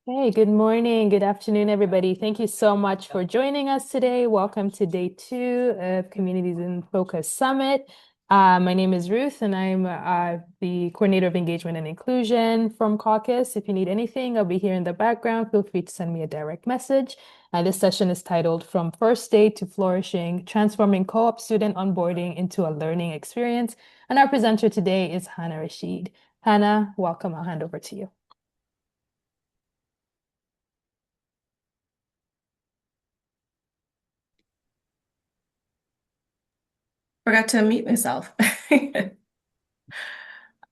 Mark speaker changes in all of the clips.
Speaker 1: Hey, good morning, good afternoon, everybody. Thank you so much for joining us today. Welcome to day 2 of Communities in Focus Summit. My name is Ruth, and I'm the Coordinator of Engagement and Inclusion from CACUSS. If you need anything, I'll be here in the background. Feel free to send me a direct message. This session is titled From First Day to Flourishing, Transforming Co-op Student Onboarding into a Learning Experience. And our presenter today is Hannah Rashid. Hannah, welcome. I'll hand over to you.
Speaker 2: Forgot to unmute myself.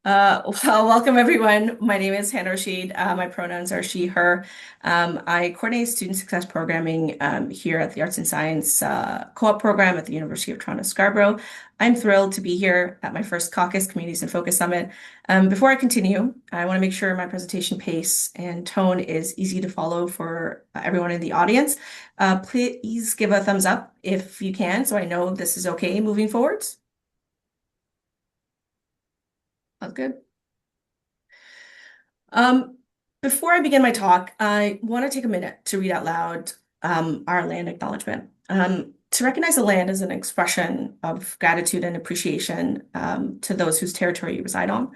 Speaker 2: Welcome everyone. My name is Hannah Rashid. My pronouns are she, her. I coordinate student success programming here at the Arts and Science Co-op program at the University of Toronto Scarborough. I'm thrilled to be here at my first CACUSS Communities in Focus Summit. Before I continue, I want to make sure my presentation pace and tone is easy to follow for everyone in the audience. Please give a thumbs up if you can, so I know this is okay moving forwards. That's good. Um, Before I begin my talk, I want to take a minute to read out loud our land acknowledgement. To recognize the land as an expression of gratitude and appreciation to those whose territory you reside on,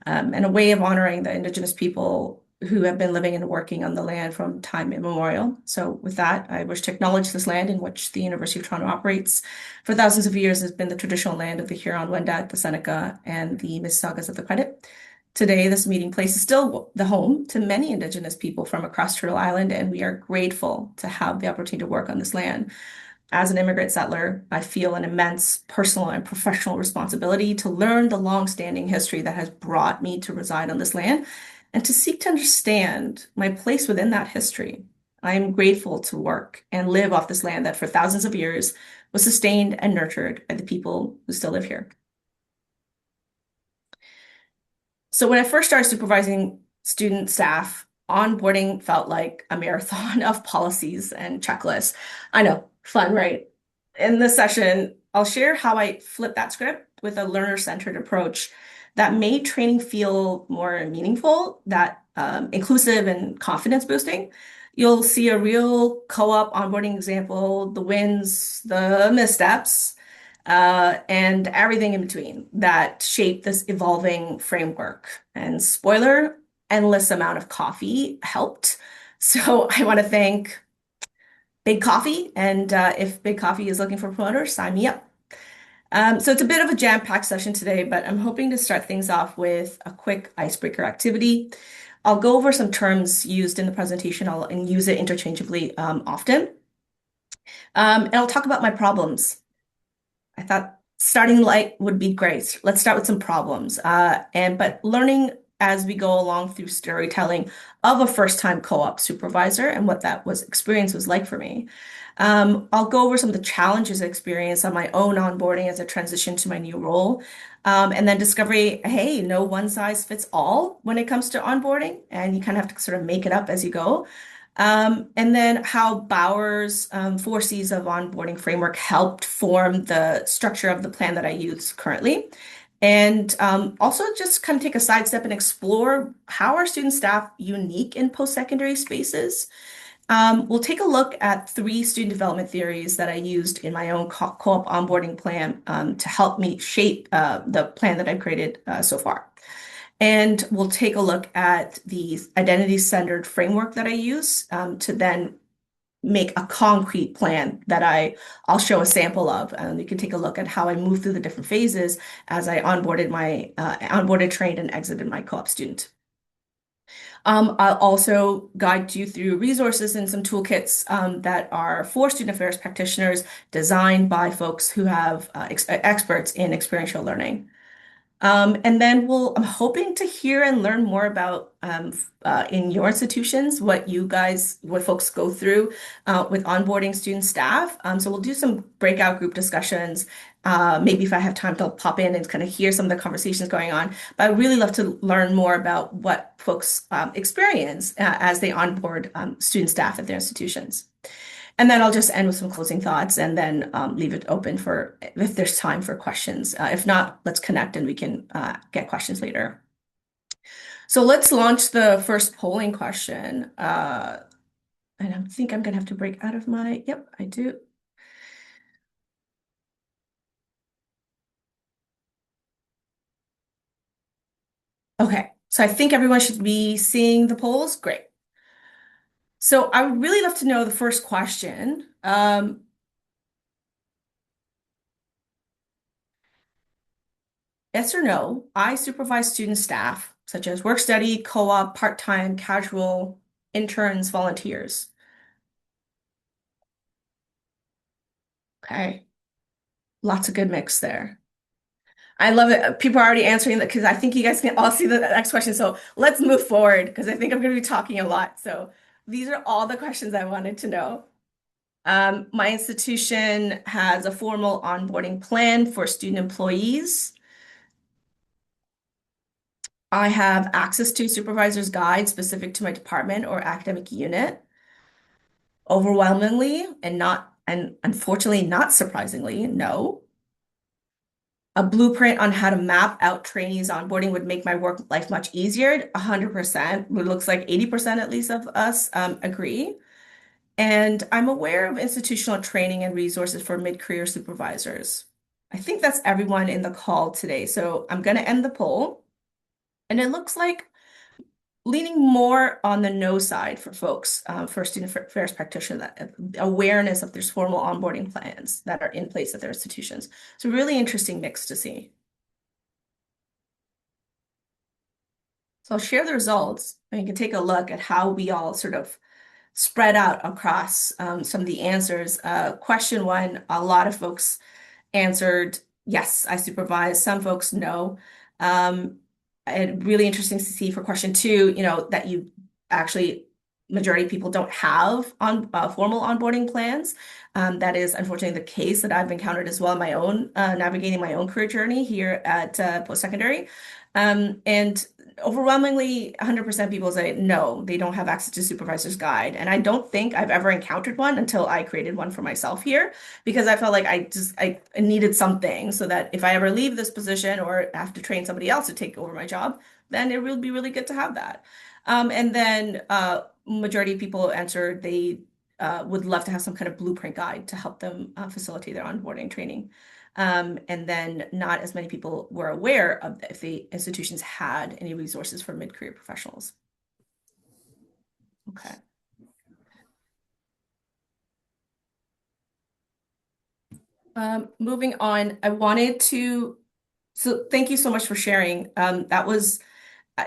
Speaker 2: and a way of honoring the Indigenous people who have been living and working on the land from time immemorial. So with that, I wish to acknowledge this land in which the University of Toronto operates for thousands of years has been the traditional land of the Huron-Wendat, the Seneca, and the Mississaugas of the Credit. Today, this meeting place is still the home to many Indigenous people from across Turtle Island, and we are grateful to have the opportunity to work on this land. As an immigrant settler, I feel an immense personal and professional responsibility to learn the long-standing history that has brought me to reside on this land and to seek to understand my place within that history. I am grateful to work and live off this land that for thousands of years was sustained and nurtured by the people who still live here. So when I first started supervising student staff, onboarding felt like a marathon of policies and checklists. I know, fun, right? In this session, I'll share how I flipped that script with a learner-centered approach that made training feel more meaningful, that inclusive and confidence boosting. You'll see a real co-op onboarding example, the wins, the missteps, and everything in between that shape this evolving framework. And spoiler, endless amount of coffee helped. So I want to thank Big Coffee, and if Big Coffee is looking for promoters, sign me up. So it's a bit of a jam-packed session today, but I'm hoping to start things off with a quick icebreaker activity. I'll go over some terms used in the presentation and use it interchangeably often. And I'll talk about my problems. I thought starting light would be great. Let's start with some problems. But learning as we go along through storytelling of a first-time co-op supervisor and what that experience was like for me. I'll go over some of the challenges I experienced on my own onboarding as I transitioned to my new role. And then discovery, hey, no one size fits all when it comes to onboarding, and you kind of have to sort of make it up as you go. And then how Bauer's 4Cs of onboarding framework helped form the structure of the plan that I use currently. And also just kind of take a sidestep and explore how are student staff unique in post-secondary spaces. We'll take a look at 3 student development theories that I used in my own co-op onboarding plan to help me shape the plan that I've created so far. And we'll take a look at the identity-centered framework that I use to then make a concrete plan that I'll show a sample of. And you can take a look at how I moved through the different phases as I onboarded, trained, and exited my co-op student. I'll also guide you through resources and some toolkits that are for student affairs practitioners designed by folks who have experts in experiential learning. And then I'm hoping to hear and learn more about in your institutions what folks go through with onboarding student staff. So we'll do some breakout group discussions. Maybe if I have time, to pop in and kind of hear some of the conversations going on. But I'd really love to learn more about what folks experience as they onboard student staff at their institutions. And then I'll just end with some closing thoughts and then leave it open for if there's time for questions. If not, let's connect and we can get questions later. So let's launch the first polling question. And I think I'm gonna have to break out of yep, I do. Okay, so I think everyone should be seeing the polls. Great. So I would really love to know the first question. Yes or no, I supervise student staff, such as work study, co-op, part-time, casual, interns, volunteers. Okay, lots of good mix there. I love it. People are already answering that because I think you guys can all see the next question. So let's move forward because I think I'm going to be talking a lot. So these are all the questions I wanted to know. My institution has a formal onboarding plan for student employees. I have access to supervisor's guide specific to my department or academic unit. Overwhelmingly, and unfortunately not surprisingly, no. A blueprint on how to map out trainees onboarding would make my work life much easier. 100%. It looks like 80% at least of us agree. And I'm aware of institutional training and resources for mid-career supervisors. I think that's everyone in the call today. So I'm going to end the poll. And it looks like leaning more on the no side for folks, for student affairs practitioner, that awareness of there's formal onboarding plans that are in place at their institutions. It's a really interesting mix to see. So I'll share the results and you can take a look at how we all sort of spread out across some of the answers. Question one, a lot of folks answered, yes, I supervise. Some folks, no. And really interesting to see for question two, that you actually, majority of people don't have formal onboarding plans. That is unfortunately the case that I've encountered as well in my own, navigating my own career journey here at post-secondary. And overwhelmingly, 100% people say no, they don't have access to supervisor's guide. And I don't think I've ever encountered one until I created one for myself here because I felt like I needed something so that if I ever leave this position or have to train somebody else to take over my job, then it would be really good to have that. And then majority of people answered they would love to have some kind of blueprint guide to help them facilitate their onboarding training. And then not as many people were aware of if the institutions had any resources for mid-career professionals. Okay. Moving on, so thank you so much for sharing.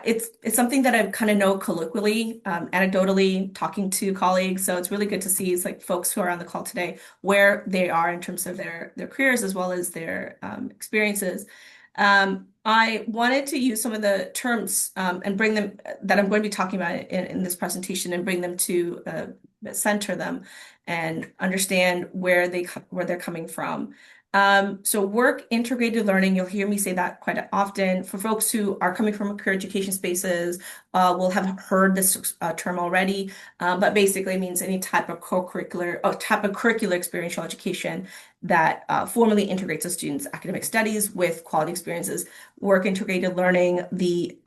Speaker 2: It's something that I kind of know colloquially, anecdotally, talking to colleagues. So it's really good to see it's like folks who are on the call today where they are in terms of their careers as well as their experiences. I wanted to use some of the terms and bring them that I'm going to be talking about in this presentation and bring them to center them and understand where they're coming from. So work integrated learning, you'll hear me say that quite often. For folks who are coming from career education spaces, will have heard this term already, but basically means any type of curricular experiential education that formally integrates a student's academic studies with quality experiences. Work integrated learning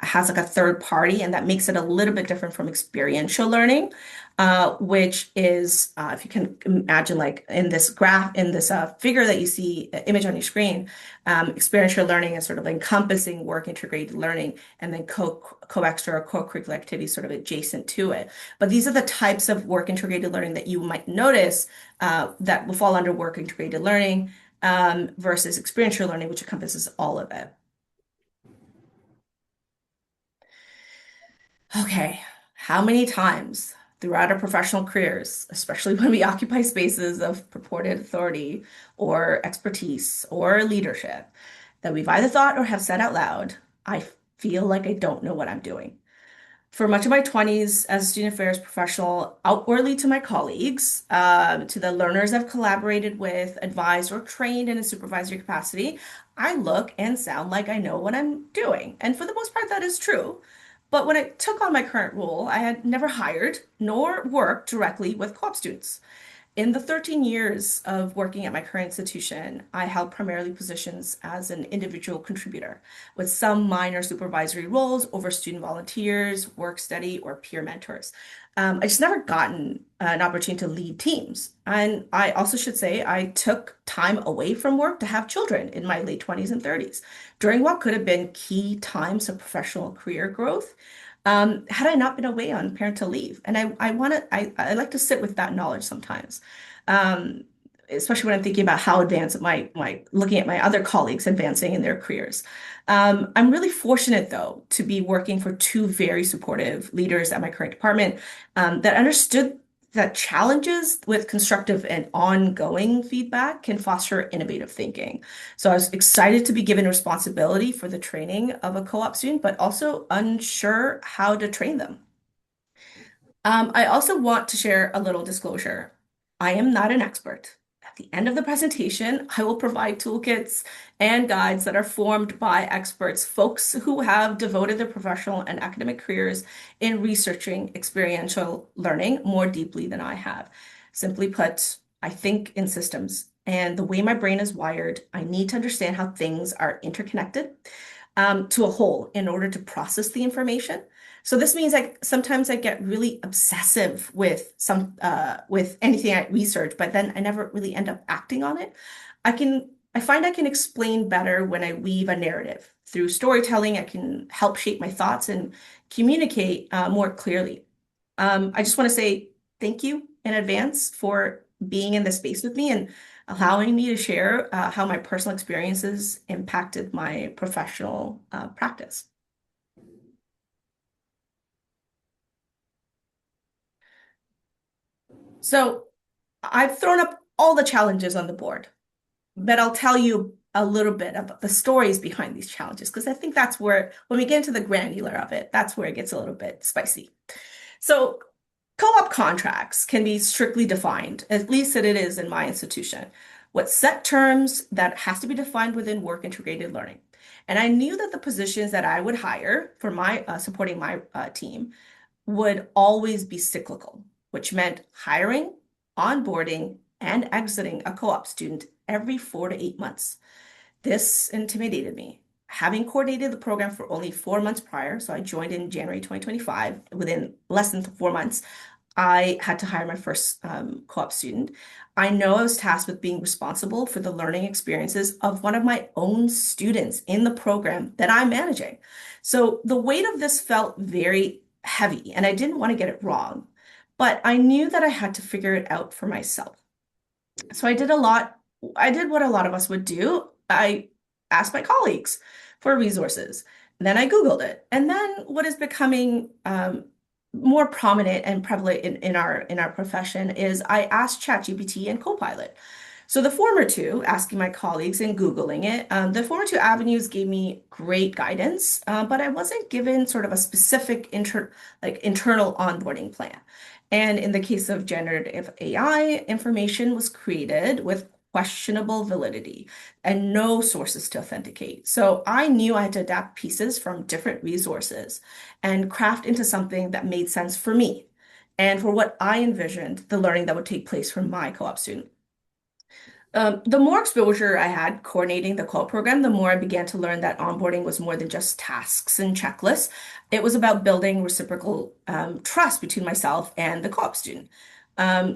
Speaker 2: has like a third party, and that makes it a little bit different from experiential learning, which is, if you can imagine, like in this figure that you see, image on your screen, experiential learning is sort of encompassing work integrated learning, and then co-extra or co-curricular activities sort of adjacent to it. But these are the types of work integrated learning that you might notice that will fall under work integrated learning versus experiential learning, which encompasses all of it. Okay, how many times throughout our professional careers, especially when we occupy spaces of purported authority or expertise or leadership, that we've either thought or have said out loud, I feel like I don't know what I'm doing. For much of my 20s as a student affairs professional, outwardly to my colleagues, to the learners I've collaborated with, advised, or trained in a supervisory capacity, I look and sound like I know what I'm doing. And for the most part, that is true. But when I took on my current role, I had never hired nor worked directly with co-op students. In the 13 years of working at my current institution, I held primarily positions as an individual contributor with some minor supervisory roles over student volunteers, work study, or peer mentors. I just never gotten an opportunity to lead teams. And I also should say I took time away from work to have children in my late 20s and 30s during what could have been key times of professional career growth. Had I not been away on parental leave. And I like to sit with that knowledge sometimes. Um, Especially when I'm thinking about how advanced looking at my other colleagues advancing in their careers. I'm really fortunate though to be working for two very supportive leaders at my current department that understood that challenges with constructive and ongoing feedback can foster innovative thinking. So I was excited to be given responsibility for the training of a co-op student, but also unsure how to train them. I also want to share a little disclosure. I am not an expert. At the end of the presentation, I will provide toolkits and guides that are formed by experts, folks who have devoted their professional and academic careers in researching experiential learning more deeply than I have. Simply put, I think in systems, and the way my brain is wired, I need to understand how things are interconnected to a whole in order to process the information. So this means like sometimes I get really obsessive with anything I research, but then I never really end up acting on it. I find I can explain better when I weave a narrative. Through storytelling, I can help shape my thoughts and communicate more clearly. I just want to say thank you in advance for being in this space with me and allowing me to share how my personal experiences impacted my professional practice. So I've thrown up all the challenges on the board, but I'll tell you a little bit about the stories behind these challenges because I think that's where, when we get into the granular of it, that's where it gets a little bit spicy. So co-op contracts can be strictly defined, at least that it is in my institution, with set terms that has to be defined within work integrated learning. And I knew that the positions that I would hire for my supporting my team would always be cyclical, which meant hiring, onboarding, and exiting a co-op student every 4 to 8 months. This intimidated me. Having coordinated the program for only 4 months prior, so I joined in January 2025, within less than 4 months, I had to hire my first co-op student. I know I was tasked with being responsible for the learning experiences of one of my own students in the program that I'm managing. So the weight of this felt very heavy, and I didn't want to get it wrong, but I knew that I had to figure it out for myself. So I did what a lot of us would do. I asked my colleagues for resources. Then I Googled it. And then what is becoming more prominent and prevalent in our profession is I asked ChatGPT and Copilot. So the former two, asking my colleagues and Googling it, the former two avenues gave me great guidance, but I wasn't given sort of a specific internal onboarding plan. And in the case of generative AI, information was created with questionable validity and no sources to authenticate. So I knew I had to adapt pieces from different resources and craft into something that made sense for me and for what I envisioned the learning that would take place for my co-op student. The more exposure I had coordinating the co-op program, the more I began to learn that onboarding was more than just tasks and checklists. It was about building reciprocal trust between myself and the co-op student.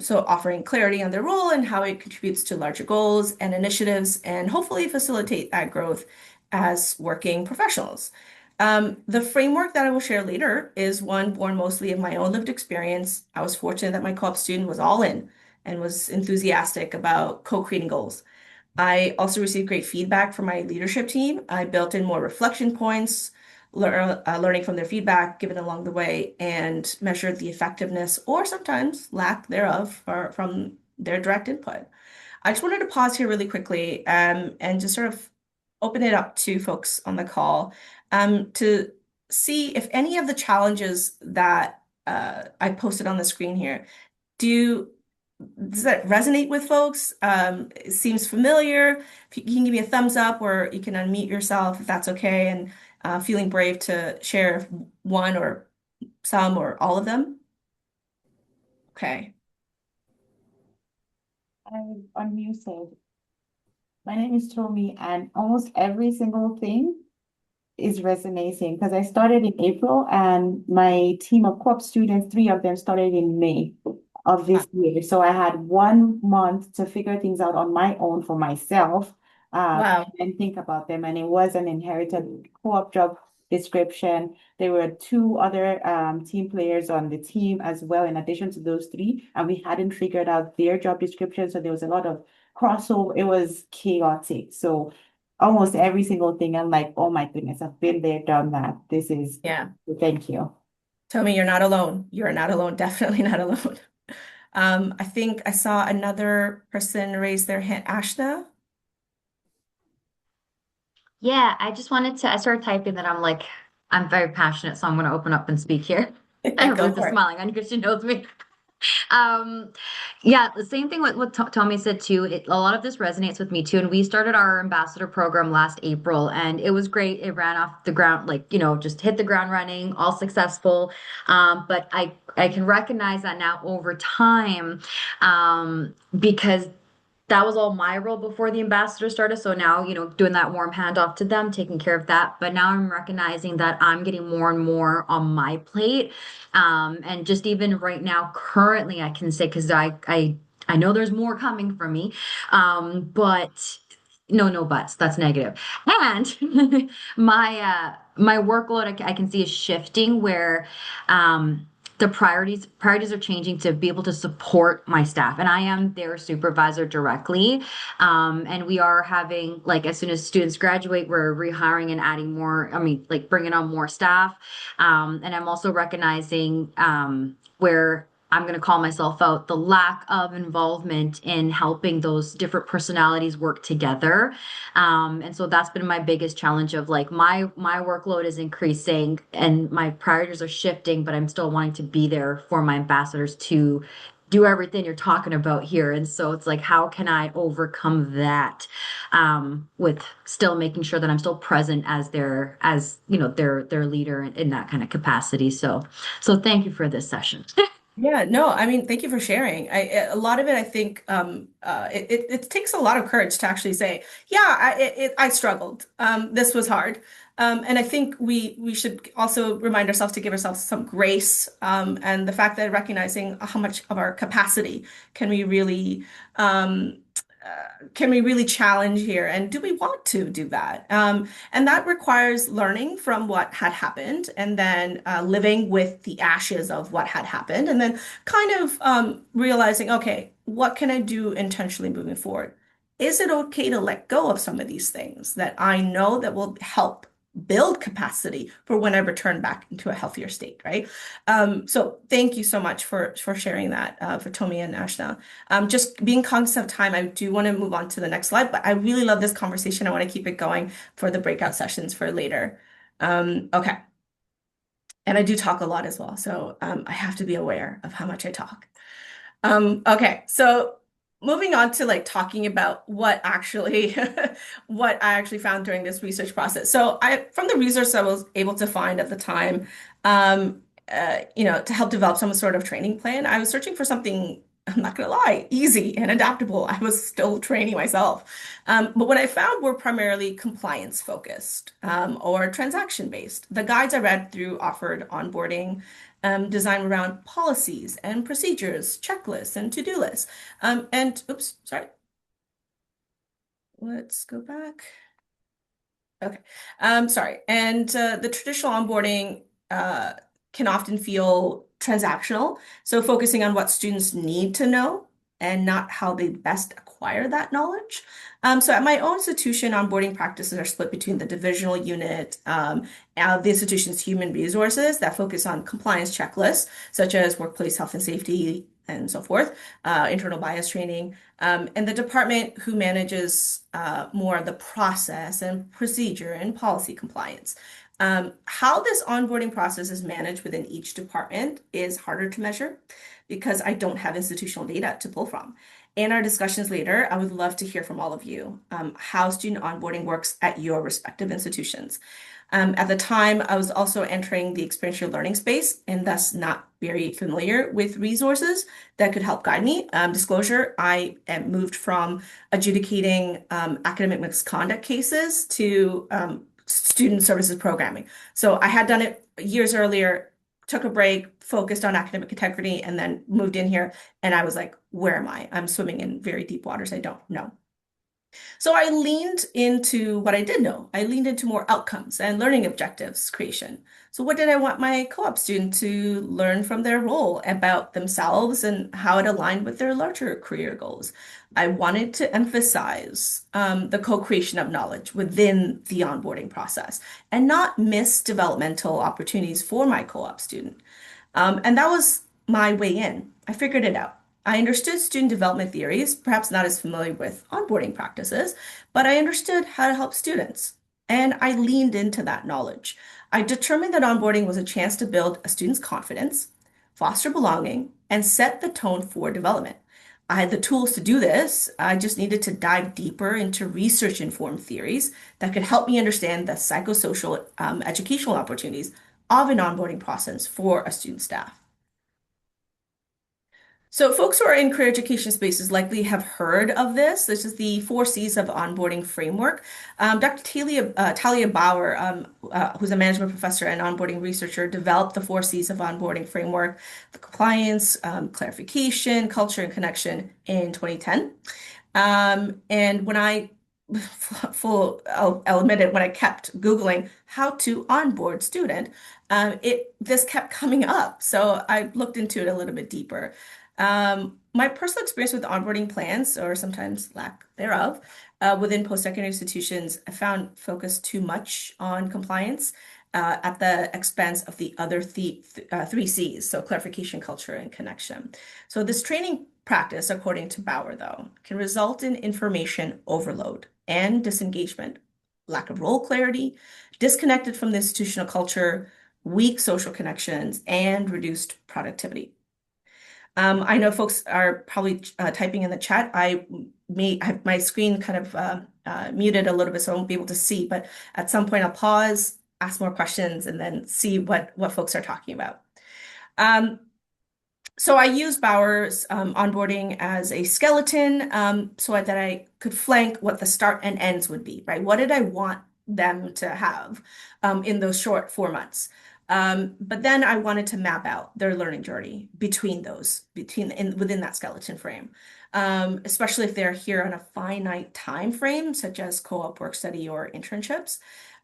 Speaker 2: So offering clarity on their role and how it contributes to larger goals and initiatives, and hopefully facilitate that growth as working professionals. The framework that I will share later is one born mostly of my own lived experience. I was fortunate that my co-op student was all in and was enthusiastic about co-creating goals. I also received great feedback from my leadership team. I built in more reflection points, learning from their feedback given along the way, and measured the effectiveness or sometimes lack thereof from their direct input. I just wanted to pause here really quickly and just sort of open it up to folks on the call to see if any of the challenges that I posted on the screen here do does that resonate with folks? It seems familiar. If you can give me a thumbs up or you can unmute yourself if that's okay, and feeling brave to share one or some or all of them. Okay.
Speaker 3: I'm unmuted. My name is Tommy, and almost every single thing is resonating because I started in April and my team of co-op students, three of them started in May of
Speaker 2: Wow.
Speaker 3: this year. So I had 1 month to figure things out on my own for myself,
Speaker 2: Wow.
Speaker 3: and think about them. And it was an inherited co-op job description. There were two other team players on the team as well, in addition to those three, and we hadn't figured out their job description. So there was a lot of crossover. It was chaotic. So almost every single thing. I'm like, oh my goodness, I've been there, done that. This is,
Speaker 2: Yeah.
Speaker 3: thank you.
Speaker 2: Tommy, you're not alone. You're not alone. Definitely not alone. I think I saw another person raise their hand. Ashna?
Speaker 4: Yeah, I just wanted to, I started typing that I'm like, I'm very passionate, so I'm going to open up and speak here.
Speaker 2: Go
Speaker 4: Ruth is
Speaker 2: for it.
Speaker 4: smiling on because she knows me. Um, yeah, the same thing with what Tommy said too. A lot of this resonates with me too. And we started our ambassador program last April, and it was great. It ran off the ground, like, just hit the ground running, all successful. But I can recognize that now over time, because that was all my role before the ambassador started. So now, doing that warm handoff to them, taking care of that. But now I'm recognizing that I'm getting more and more on my plate. And just even right now, currently, I can say, because I know there's more coming from me. But no buts. That's negative. And my workload I can see is shifting where the priorities are changing to be able to support my staff, and I am their supervisor directly. And we are having, like, as soon as students graduate, we're rehiring and adding more, I mean, like, bringing on more staff. And I'm also recognizing where I'm going to call myself out, the lack of involvement in helping those different personalities work together. And so that's been my biggest challenge of, like, my workload is increasing and my priorities are shifting, but I'm still wanting to be there for my ambassadors to do everything you're talking about here. And so it's like, how can I overcome that, with still making sure that I'm still present as their leader in that kind of capacity. So thank you for this session.
Speaker 2: Yeah, no, I mean, thank you for sharing. A lot of it, I think, it takes a lot of courage to actually say, yeah, I struggled. This was hard. And I think we should also remind ourselves to give ourselves some grace, and the fact that recognizing how much of our capacity can we really challenge here, and do we want to do that? And that requires learning from what had happened, and then living with the ashes of what had happened, and then kind of realizing, okay, what can I do intentionally moving forward? Is it okay to let go of some of these things that I know that will help build capacity for when I return back into a healthier state, right? So thank you so much for sharing that, for Tomi and Ashna. Just being cognizant of time, I do want to move on to the next slide, but I really love this conversation. I want to keep it going for the breakout sessions for later. Okay. And I do talk a lot as well, so I have to be aware of how much I talk. Okay, so moving on to, like, talking about what actually what I actually found during this research process. So from the research I was able to find at the time, to help develop some sort of training plan, I was searching for something, I'm not gonna lie, easy and adaptable. I was still training myself. But what I found were primarily compliance focused, or transaction based. The guides I read through offered onboarding, design around policies and procedures, checklists, and to-do lists. And oops, sorry. Let's go back. Okay. Sorry. And the traditional onboarding can often feel transactional. So focusing on what students need to know and not how they best acquire that knowledge. So at my own institution, onboarding practices are split between the divisional unit, the institution's human resources that focus on compliance checklists, such as workplace health and safety and so forth, internal bias training, and the department who manages more of the process and procedure and policy compliance. How this onboarding process is managed within each department is harder to measure because I don't have institutional data to pull from. In our discussions later, I would love to hear from all of you how student onboarding works at your respective institutions. At the time, I was also entering the experiential learning space and thus not very familiar with resources that could help guide me. Disclosure, I moved from adjudicating academic misconduct cases to student services programming. So I had done it years earlier, took a break, focused on academic integrity, and then moved in here. And I was like, where am I? I'm swimming in very deep waters I don't know. So I leaned into what I did know. I leaned into more outcomes and learning objectives creation. So what did I want my co-op student to learn from their role about themselves and how it aligned with their larger career goals? I wanted to emphasize the co-creation of knowledge within the onboarding process and not miss developmental opportunities for my co-op student. And that was my way in. I figured it out. I understood student development theories, perhaps not as familiar with onboarding practices, but I understood how to help students. And I leaned into that knowledge. I determined that onboarding was a chance to build a student's confidence, foster belonging, and set the tone for development. I had the tools to do this. I just needed to dive deeper into research-informed theories that could help me understand the psychosocial educational opportunities of an onboarding process for a student staff. So folks who are in career education spaces likely have heard of this. This is the 4 C's of onboarding framework. Dr. Talia Bauer, who's a management professor and onboarding researcher, developed the 4 C's of onboarding framework, the compliance, clarification, culture, and connection in 2010. And when I'll admit it, when I kept Googling how to onboard student, this kept coming up. So I looked into it a little bit deeper. My personal experience with onboarding plans, or sometimes lack thereof, within post-secondary institutions, I found focus too much on compliance at the expense of the other 3 C's, so clarification, culture, and connection. So this training practice, according to Bauer, though, can result in information overload and disengagement, lack of role clarity, disconnected from the institutional culture, weak social connections, and reduced productivity. I know folks are probably typing in the chat. I have my screen kind of muted a little bit, so I won't be able to see. But at some point, I'll pause, ask more questions, and then see what folks are talking about. So I use Bauer's onboarding as a skeleton so that I could flank what the start and ends would be, right? What did I want them to have in those short 4 months? But then I wanted to map out their learning journey within that skeleton frame, especially if they're here on a finite time frame, such as co-op work study or internships.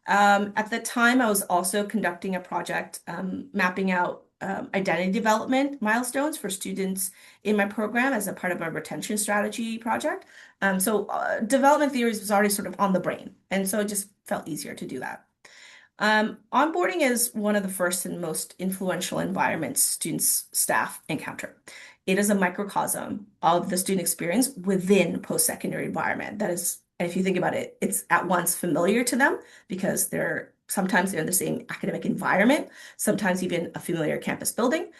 Speaker 2: At the time, I was also conducting a project mapping out identity development milestones for students in my program as a part of a retention strategy project. So development theories was already sort of on the brain, and so it just felt easier to do that. Onboarding is one of the first and most influential environments students, staff encounter. It is a microcosm of the student experience within post-secondary environment. That is, and if you think about it, it's at once familiar to them because sometimes they're in the same academic environment, sometimes even a familiar campus building,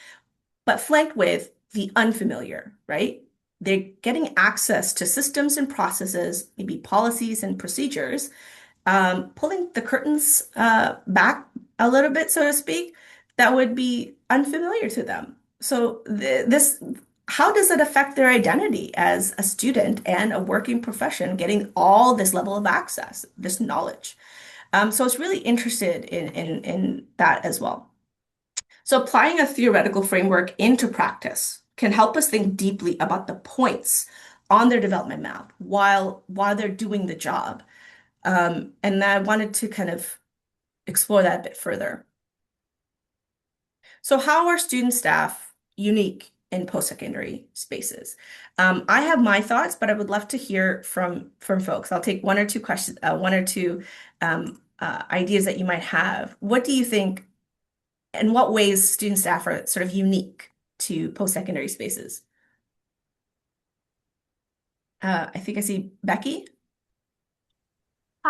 Speaker 2: but flanked with the unfamiliar, right? They're getting access to systems and processes, maybe policies and procedures, pulling the curtains back a little bit, so to speak, that would be unfamiliar to them. So how does it affect their identity as a student and a working profession, getting all this level of access, this knowledge? So it's really interested in that as well. So applying a theoretical framework into practice can help us think deeply about the points on their development map while they're doing the job. And I wanted to kind of explore that a bit further. So how are student staff unique in post-secondary spaces? I have my thoughts, but I would love to hear from folks. I'll take 1 or 2 questions, 1 or 2 ideas that you might have. What do you think, in what ways student staff are sort of unique to post-secondary spaces? I think I see Becky.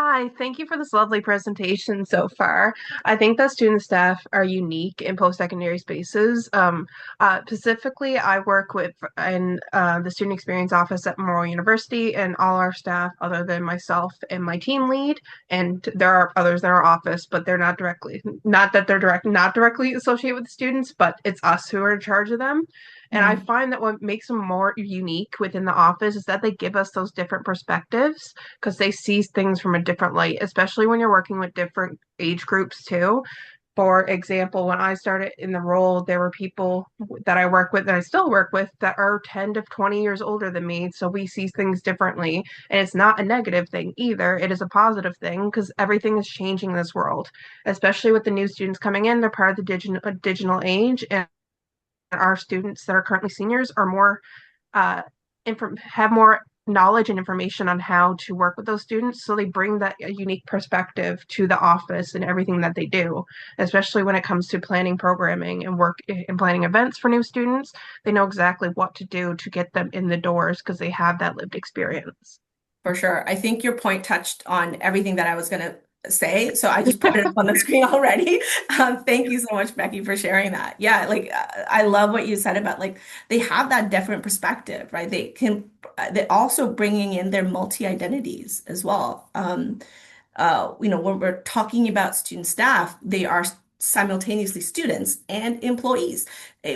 Speaker 5: Hi, thank you for this lovely presentation so far. I think that student staff are unique in post-secondary spaces. Specifically, I work with in the student experience office at Memorial University, and all our staff, other than myself and my team lead, and there are others in our office, but they're not directly associated with the students, but it's us who are in charge of them. And I find that what makes them more unique within the office is that they give us those different perspectives because they see things from a different light, especially when you're working with different age groups too. For example, when I started in the role, there were people that I work with that I still work with that are 10 to 20 years older than me. So we see things differently. And it's not a negative thing either. It is a positive thing because everything is changing in this world, especially with the new students coming in. They're part of the digital age. And our students that are currently seniors are more have more knowledge and information on how to work with those students. So they bring that unique perspective to the office and everything that they do, especially when it comes to planning programming and work and planning events for new students. They know exactly what to do to get them in the doors because they have that lived experience.
Speaker 2: For sure. I think your point touched on everything that I was going to say. So I just put it up on the screen already. Thank you so much, Becky, for sharing that. Yeah, like I love what you said about like they have that different perspective, right? They're also bringing in their multi-identities as well. When we're talking about student staff, they are simultaneously students and employees,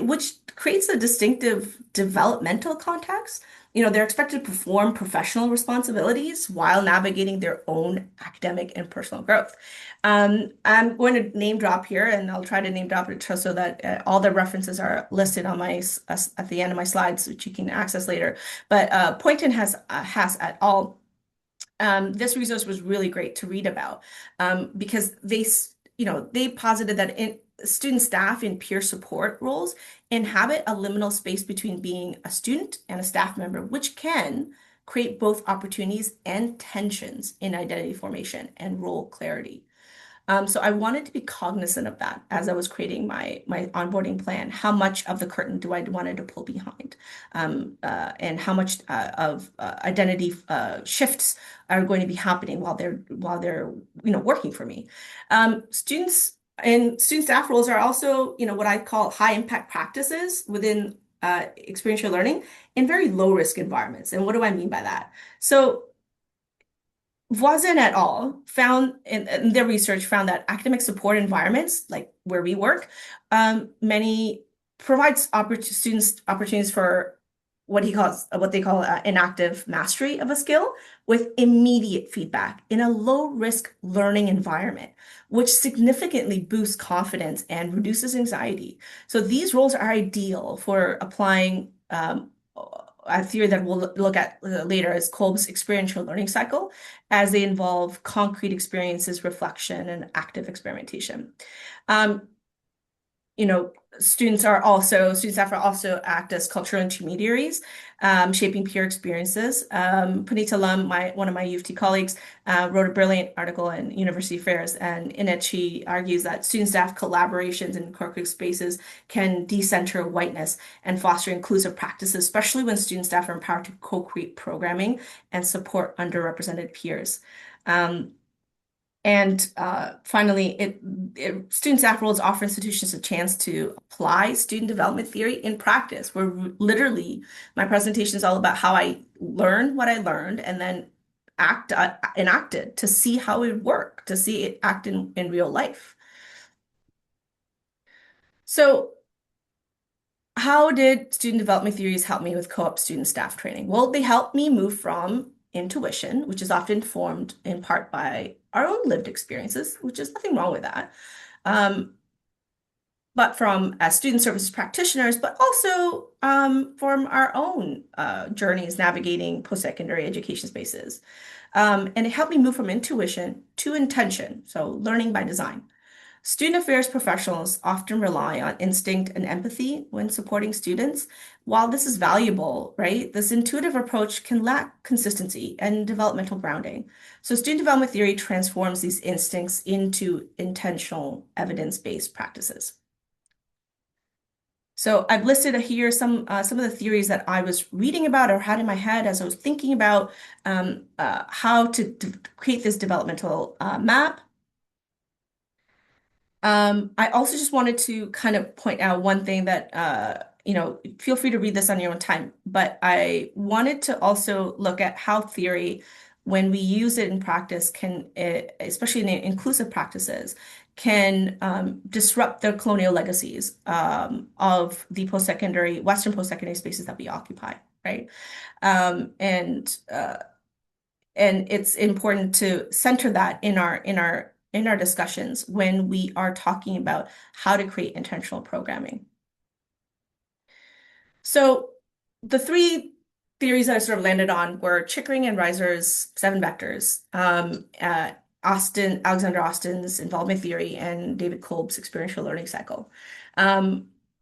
Speaker 2: which creates a distinctive developmental context. They're expected to perform professional responsibilities while navigating their own academic and personal growth. I'm going to name drop here, and I'll try to name drop it just so that all the references are listed on at the end of my slides, which you can access later. But Poynton has et al. This resource was really great to read about because they posited that student staff in peer support roles inhabit a liminal space between being a student and a staff member, which can create both opportunities and tensions in identity formation and role clarity. So I wanted to be cognizant of that as I was creating my onboarding plan. How much of the curtain do I wanted to pull behind, and how much of identity shifts are going to be happening while they're working for me. Students and student staff roles are also what I call high impact practices within experiential learning in very low risk environments. And what do I mean by that? So Voisin et al. Found in their research found that academic support environments, like where we work, many provides students opportunities for what they call inactive mastery of a skill with immediate feedback in a low risk learning environment, which significantly boosts confidence and reduces anxiety. So these roles are ideal for applying a theory that we'll look at later is Kolb's experiential learning cycle, as they involve concrete experiences, reflection, and active experimentation. Student staff are also act as cultural intermediaries, shaping peer experiences. Punita Lum, one of my U of T colleagues, wrote a brilliant article in University Affairs, and in it she argues that student staff collaborations in corporate spaces can decenter whiteness and foster inclusive practices, especially when student staff are empowered to co-create programming and support underrepresented peers. Finally, student staff roles offer institutions a chance to apply student development theory in practice, where literally my presentation is all about how I learned what I learned and then enacted to see how it worked, to see it act in real life. So how did student development theories help me with co-op student staff training? Well, they helped me move from intuition, which is often formed in part by our own lived experiences, which is nothing wrong with that, but from as student services practitioners, but also from our own journeys navigating post-secondary education spaces. And it helped me move from intuition to intention, so learning by design. Student affairs professionals often rely on instinct and empathy when supporting students. While this is valuable, right, this intuitive approach can lack consistency and developmental grounding. So student development theory transforms these instincts into intentional evidence-based practices. So I've listed here some of the theories that I was reading about or had in my head as I was thinking about how to create this developmental map. I also just wanted to kind of point out one thing that, feel free to read this on your own time, but I wanted to also look at how theory, when we use it in practice, especially in inclusive practices, can disrupt the colonial legacies of the Western post-secondary spaces that we occupy, right? Um, and uh, and it's important to center that in our discussions when we are talking about how to create intentional programming. So the three theories that I sort of landed on were Chickering and Reiser's 7 vectors, Alexander Austin's involvement theory, and David Kolb's experiential learning cycle.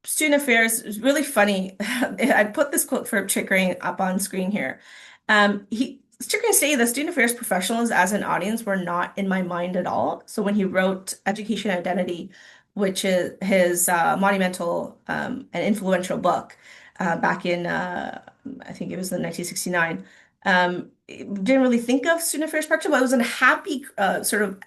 Speaker 2: Student affairs is really funny. I put this quote for Chickering up on screen here. Chickering stated that student affairs professionals as an audience were not in my mind at all. So when he wrote Education Identity, which is his monumental and influential book, back in, I think it was in 1969. Didn't really think of student affairs practitioner, but it was a happy sort of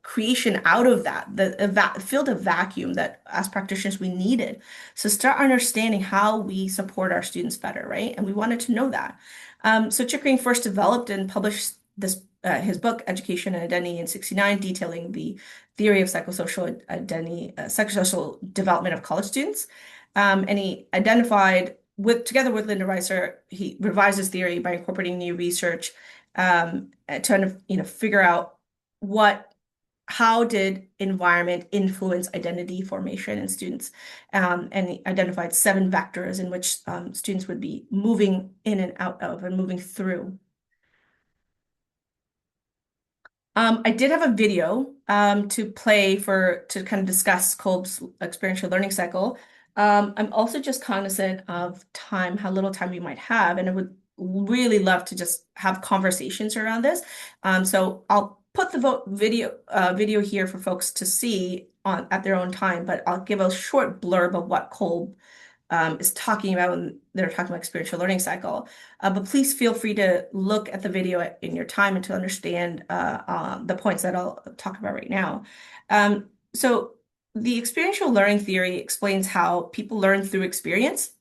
Speaker 2: creation out of that, filled a vacuum that as practitioners we needed. So start understanding how we support our students better, right? And we wanted to know that. So Chickering first developed and published his book, Education and Identity, in 1969, detailing the theory of psychosocial identity, psychosocial development of college students. And he identified together with Linda Reiser, he revised his theory by incorporating new research to figure out how did environment influence identity formation in students, and he identified 7 vectors in which students would be moving in and out of and moving through. I did have a video to play to kind of discuss Kolb's experiential learning cycle. I'm also just cognizant of time, how little time we might have, and I would really love to just have conversations around this. So I'll put the video here for folks to see at their own time, but I'll give a short blurb of what Kolb is talking about when they're talking about experiential learning cycle. But please feel free to look at the video in your time and to understand the points that I'll talk about right now. So the experiential learning theory explains how people learn through experience,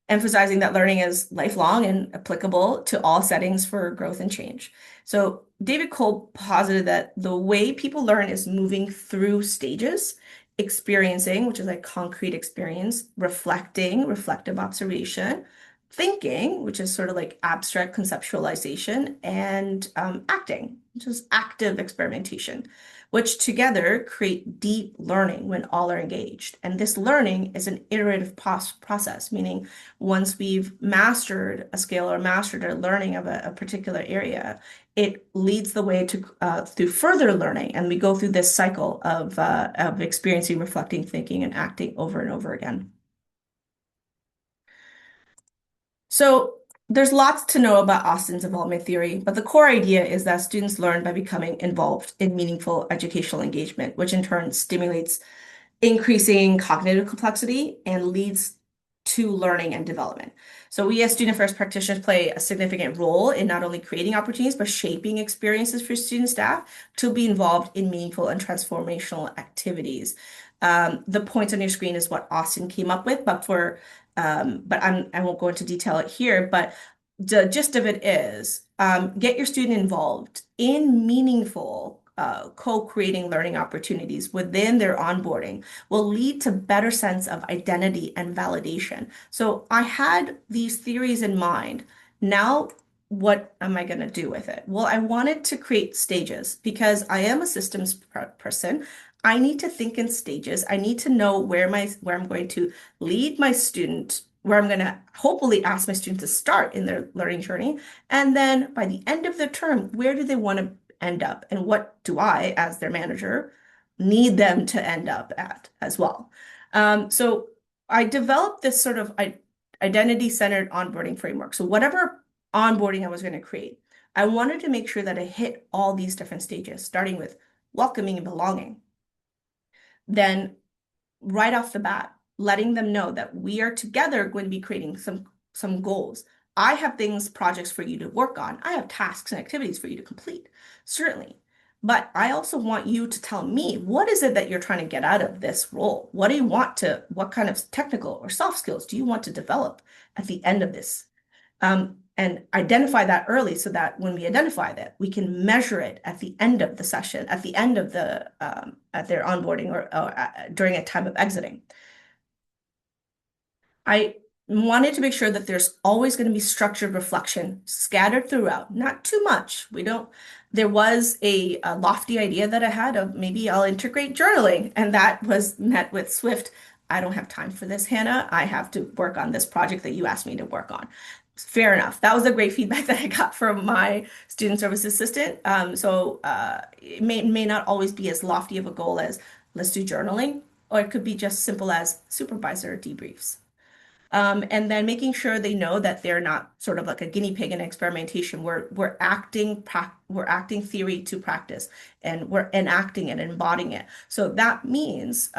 Speaker 2: emphasizing that learning is lifelong and applicable to all settings for growth and change. So David Kolb posited that the way people learn is moving through stages: experiencing, which is like concrete experience; reflecting, reflective observation; thinking, which is sort of like abstract conceptualization; and acting, which is active experimentation, which together create deep learning when all are engaged. And this learning is an iterative process, meaning once we've mastered a skill or mastered a learning of a particular area, it leads the way to through further learning, and we go through this cycle of experiencing, reflecting, thinking, and acting over and over again. So there's lots to know about Austin's involvement theory, but the core idea is that students learn by becoming involved in meaningful educational engagement, which in turn stimulates increasing cognitive complexity and leads to learning and development. So we as student affairs practitioners play a significant role in not only creating opportunities, but shaping experiences for student staff to be involved in meaningful and transformational activities. The points on your screen is what Austin came up with, but I won't go into detail it here, but the gist of it is get your student involved in meaningful co-creating learning opportunities within their onboarding will lead to better sense of identity and validation. So I had these theories in mind. Now, what am I going to do with it? Well, I wanted to create stages because I am a systems person. I need to think in stages. I need to know where I'm going to lead my student, where I'm going to hopefully ask my student to start in their learning journey. And then by the end of the term, where do they want to end up? And what do I, as their manager, need them to end up at as well? So I developed this sort of identity-centered onboarding framework. So whatever onboarding I was going to create, I wanted to make sure that I hit all these different stages, starting with welcoming and belonging. Then right off the bat, letting them know that we are together going to be creating some goals. I have projects for you to work on. I have tasks and activities for you to complete, certainly. But I also want you to tell me, what is it that you're trying to get out of this role? What kind of technical or soft skills do you want to develop at the end of this? And identify that early so that when we identify that, we can measure it at the end of the session, at the end of at their onboarding or during a time of exiting. I wanted to make sure that there's always going to be structured reflection scattered throughout, not too much. There was a lofty idea that I had of maybe I'll integrate journaling, and that was met with swift, I don't have time for this, Hannah. I have to work on this project that you asked me to work on. Fair enough. That was a great feedback that I got from my student service assistant. It may not always be as lofty of a goal as let's do journaling, or it could be just simple as supervisor debriefs. And then making sure they know that they're not sort of like a guinea pig in experimentation. We're acting theory to practice, and we're enacting it and embodying it. So that means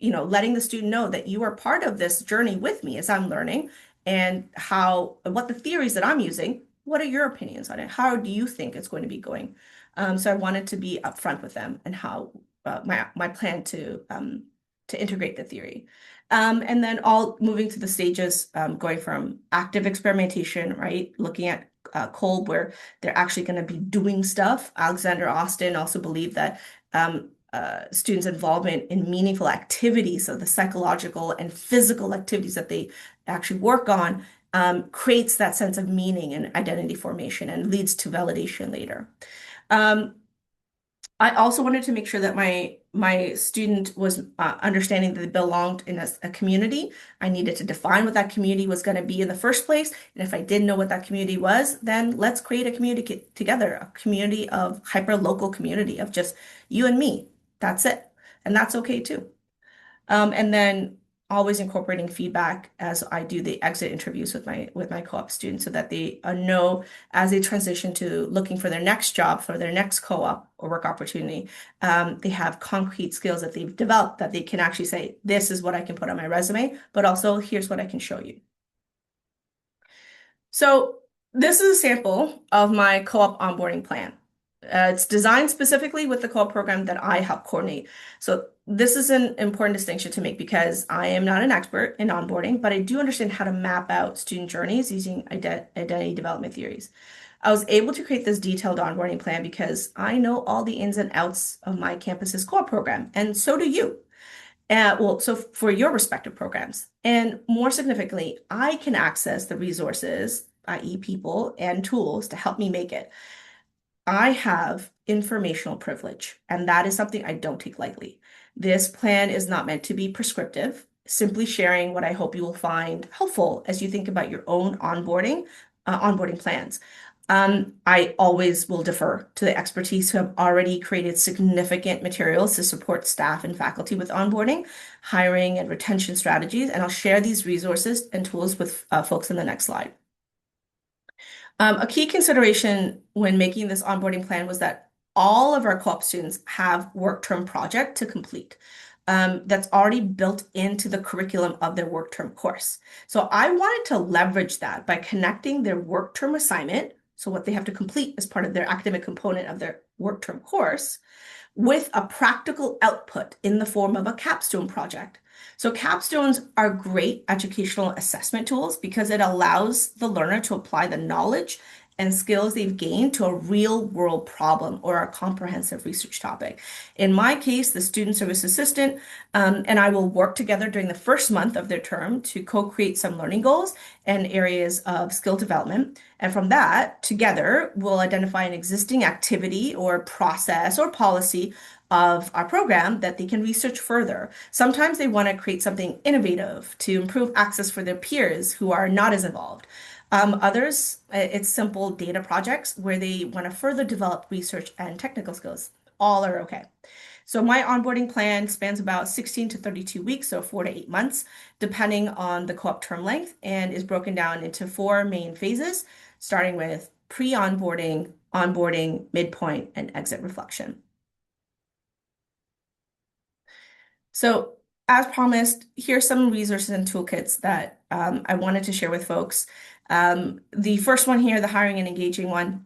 Speaker 2: letting the student know that you are part of this journey with me as I'm learning, and what the theories that I'm using, what are your opinions on it? How do you think it's going to be going? So I wanted to be upfront with them and how my plan to integrate the theory. And then all moving to the stages, going from active experimentation, right? Looking at Kolb, where they're actually going to be doing stuff. Alexander Austin also believed that students' involvement in meaningful activities, so the psychological and physical activities that they actually work on, creates that sense of meaning and identity formation and leads to validation later. I also wanted to make sure that my student was understanding that they belonged in a community. I needed to define what that community was going to be in the first place. And if I didn't know what that community was, then let's create a community together, a community of hyper-local community of just you and me. That's it. And that's okay too. And then always incorporating feedback as I do the exit interviews with my co-op students so that they know as they transition to looking for their next job, for their next co-op or work opportunity, they have concrete skills that they've developed that they can actually say, this is what I can put on my resume, but also here's what I can show you. So this is a sample of my co-op onboarding plan. It's designed specifically with the co-op program that I help coordinate. So this is an important distinction to make because I am not an expert in onboarding, but I do understand how to map out student journeys using identity development theories. I was able to create this detailed onboarding plan because I know all the ins and outs of my campus's co-op program, and so do you. So for your respective programs. And more significantly, I can access the resources, i.e. people and tools to help me make it. I have informational privilege, and that is something I don't take lightly. This plan is not meant to be prescriptive, simply sharing what I hope you will find helpful as you think about your own onboarding plans. I always will defer to the expertise who have already created significant materials to support staff and faculty with onboarding, hiring, and retention strategies, and I'll share these resources and tools with folks in the next slide. A key consideration when making this onboarding plan was that all of our co-op students have work term project to complete. That's already built into the curriculum of their work term course. So I wanted to leverage that by connecting their work term assignment, so what they have to complete as part of their academic component of their work term course, with a practical output in the form of a capstone project. So capstones are great educational assessment tools because it allows the learner to apply the knowledge and skills they've gained to a real world problem or a comprehensive research topic. In my case, the student service assistant and I will work together during the first month of their term to co-create some learning goals and areas of skill development. And from that, together, we'll identify an existing activity or process or policy of our program that they can research further. Sometimes they want to create something innovative to improve access for their peers who are not as involved. Others, it's simple data projects where they want to further develop research and technical skills. All are okay. So my onboarding plan spans about 16 to 32 weeks, so 4 to 8 months, depending on the co-op term length, and is broken down into 4 main phases, starting with pre-onboarding, onboarding, midpoint, and exit reflection. So as promised, here's some resources and toolkits that I wanted to share with folks. The first one here, the hiring and engaging one,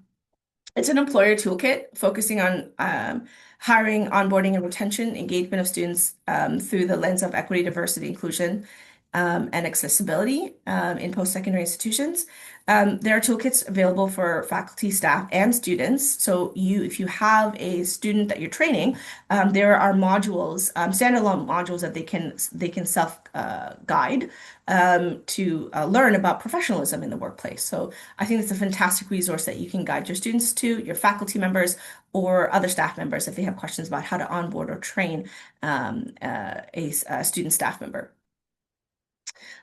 Speaker 2: it's an employer toolkit focusing on hiring, onboarding, and retention, engagement of students through the lens of equity, diversity, inclusion, and accessibility in post-secondary institutions. There are toolkits available for faculty, staff, and students. So if you have a student that you're training, there are modules, standalone modules that they can self guide to learn about professionalism in the workplace. So I think it's a fantastic resource that you can guide your students to, your faculty members, or other staff members if they have questions about how to onboard or train a student staff member.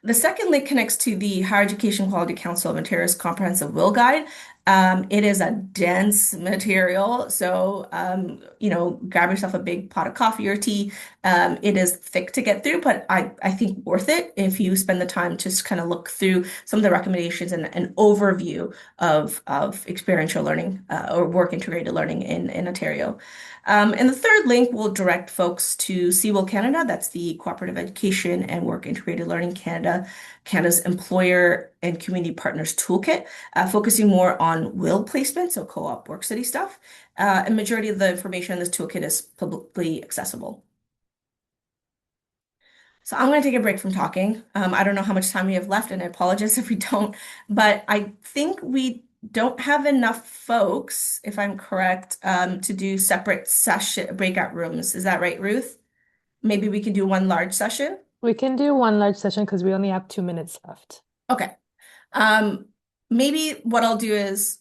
Speaker 2: The second link connects to the Higher Education Quality Council of Ontario's Comprehensive Will Guide. It is a dense material, so grab yourself a big pot of coffee or tea. It is thick to get through, but I think worth it if you spend the time to just kind of look through some of the recommendations and an overview of experiential learning or work integrated learning in Ontario. And the third link will direct folks to CWIL Canada. That's the Cooperative Education and Work Integrated Learning Canada's Employer and Community Partners Toolkit, focusing more on will placement, so co-op work study stuff. And majority of the information in this toolkit is publicly accessible. So I'm going to take a break from talking. I don't know how much time we have left, and I apologize if we don't, but I think we don't have enough folks, if I'm correct, to do separate session breakout rooms. Is that right, Ruth? Maybe we can do one large session.
Speaker 1: We can do one large session because we only have 2 minutes left.
Speaker 2: Okay. Maybe what I'll do is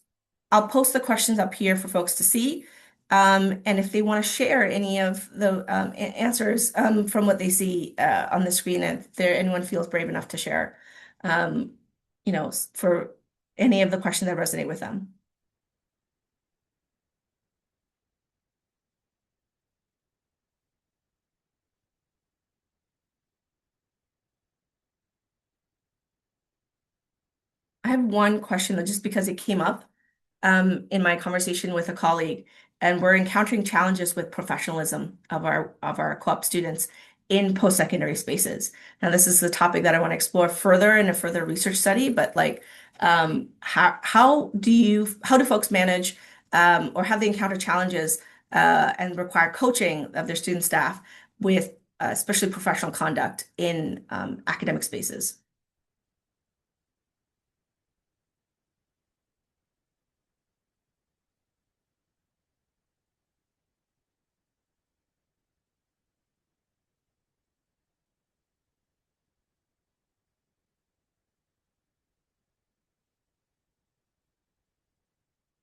Speaker 2: I'll post the questions up here for folks to see. And if they want to share any of the answers from what they see on the screen, if anyone feels brave enough to share, for any of the questions that resonate with them. I have one question that just because it came up in my conversation with a colleague, and we're encountering challenges with professionalism of our co-op students in post-secondary spaces. Now, this is the topic that I want to explore further in a further research study, but how do folks manage or have they encountered challenges and require coaching of their student staff with especially professional conduct in academic spaces?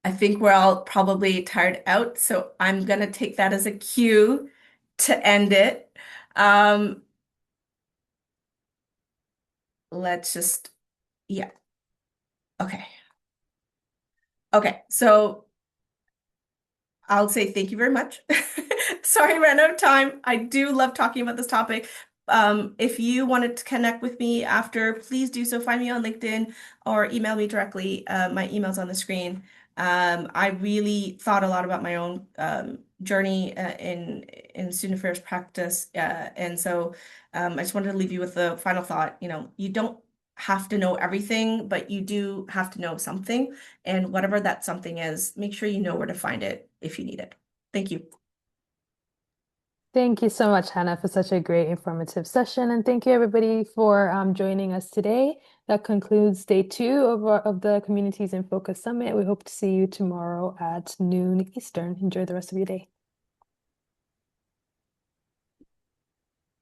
Speaker 2: I think we're all probably tired out, so I'm going to take that as a cue to end it. Let's just, yeah. Okay. Okay, so I'll say thank you very much. Sorry, I ran out of time. I do love talking about this topic. If you wanted to connect with me after, please do so. Find me on LinkedIn or email me directly. My email's on the screen. I really thought a lot about my own journey in student affairs practice, and so I just wanted to leave you with the final thought. You don't have to know everything, but you do have to know something, and whatever that something is, make sure you know where to find it if you need it. Thank you.
Speaker 1: Thank you so much, Hannah, for such a great informative session. And thank you, everybody, for joining us today. That concludes day 2 of the Communities in Focus Summit. We hope to see you tomorrow at noon Eastern. Enjoy the rest of your day.